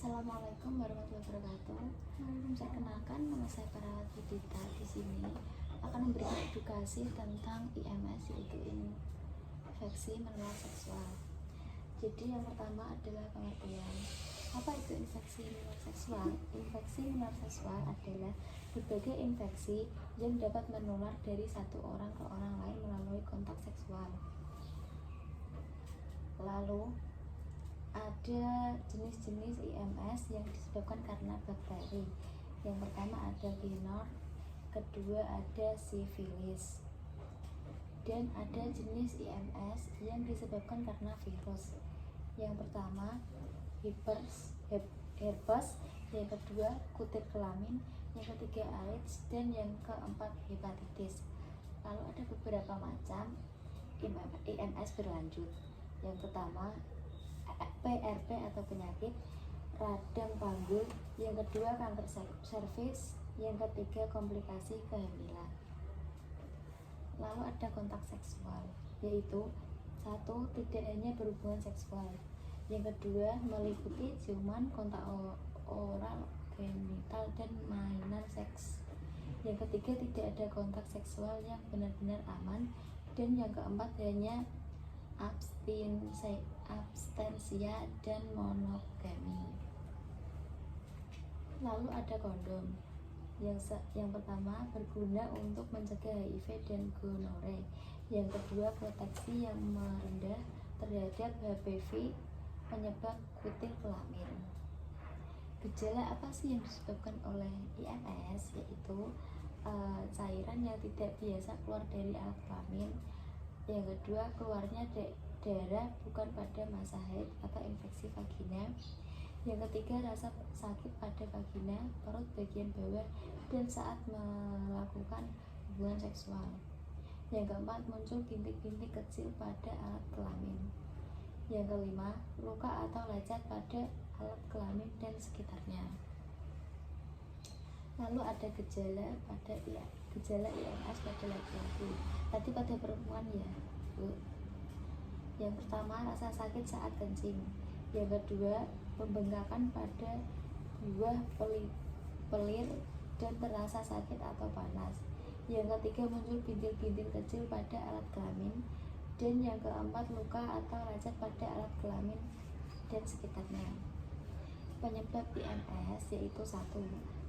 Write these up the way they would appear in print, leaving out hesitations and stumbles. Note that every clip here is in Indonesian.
Assalamualaikum warahmatullahi wabarakatuh. Perkenalkan, nama saya Parawati Dita. Di sini akan memberikan edukasi tentang IMS, yaitu infeksi menular seksual. Jadi yang pertama adalah pengertian. Apa itu infeksi menular seksual? Infeksi menular seksual adalah berbagai infeksi yang dapat menular dari satu orang ke orang lain melalui kontak seksual. Lalu ada jenis-jenis IMS yang disebabkan karena bakteri. Yang pertama ada ginor, kedua ada sifilis, dan ada jenis IMS yang disebabkan karena virus. Yang pertama herpes, yang kedua kutit kelamin, yang ketiga AIDS, dan yang keempat hepatitis. Lalu ada beberapa macam IMS berlanjut. Yang pertama PRP atau penyakit radang panggul, yang kedua kanker serviks, yang ketiga komplikasi kehamilan. Lalu ada kontak seksual, yaitu satu, tidak hanya berhubungan seksual, yang kedua meliputi ciuman, kontak oral, genital, dan mainan seks, yang ketiga tidak ada kontak seksual yang benar-benar aman, dan yang keempat hanya abstensia dan monogami. Lalu ada kondom. Yang pertama berguna untuk mencegah HIV dan gonore. Yang kedua proteksi yang merendah terhadap HPV penyebab kutil kelamin. Gejala apa sih yang disebabkan oleh IMS? Yaitu cairan yang tidak biasa keluar dari alat kelamin. Yang kedua, keluarnya darah bukan pada masa haid atau infeksi vagina. Yang ketiga, rasa sakit pada vagina, perut bagian bawah, dan saat melakukan hubungan seksual. Yang keempat, muncul bintik-bintik kecil pada alat kelamin. Yang kelima, luka atau lecet pada alat kelamin dan sekitarnya. Lalu ada gejala IMS pada laki-laki. Tadi pada perempuan ya, Bu. Yang pertama, rasa sakit saat kencing. Yang kedua, pembengkakan pada buah pelir dan terasa sakit atau panas. Yang ketiga, muncul bintil-bintil kecil pada alat kelamin. Dan yang keempat, luka atau lecet pada alat kelamin dan sekitarnya. Penyebab IMS yaitu 1.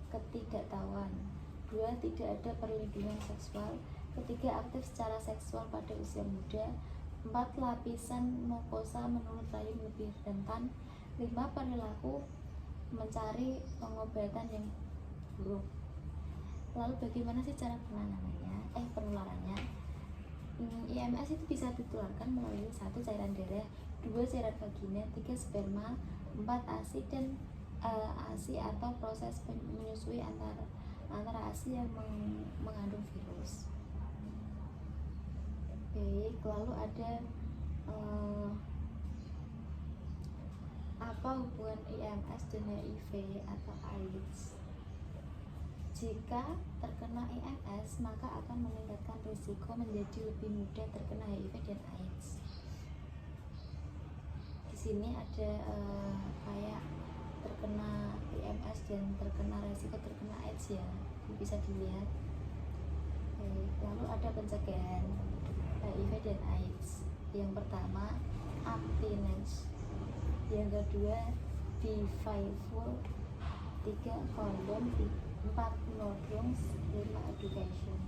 Ketidaktahuan, 2. Tidak ada perlindungan seksual, 3. Aktif secara seksual pada usia muda, 4. Lapisan mukosa menurut rahim lebih rentan, 5. Perilaku mencari pengobatan yang buruk. Lalu bagaimana sih cara penularannya? IMS itu bisa ditularkan melalui 1. Cairan darah, 2. Cairan vagina, 3. sperma, 4. ASI dan ASI atau proses menyusui antara ASI yang mengandung virus. Baik, lalu ada apa hubungan IMS dan HIV atau AIDS? Jika terkena IMS, maka akan meningkatkan risiko menjadi lebih mudah terkena HIV dan AIDS. Di sini ada kayak terkena IMS dan terkena risiko terkena AIDS ya, bisa dilihat. Lalu ada pencegahan HIV dan AIDS. Yang pertama, abstinence. Yang kedua, be faithful. 3. Kondom. 4. No drugs. 5. Education.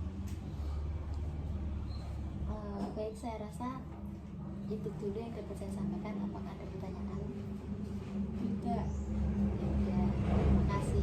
Baik, saya rasa itu dulu yang dapat saya sampaikan. Apakah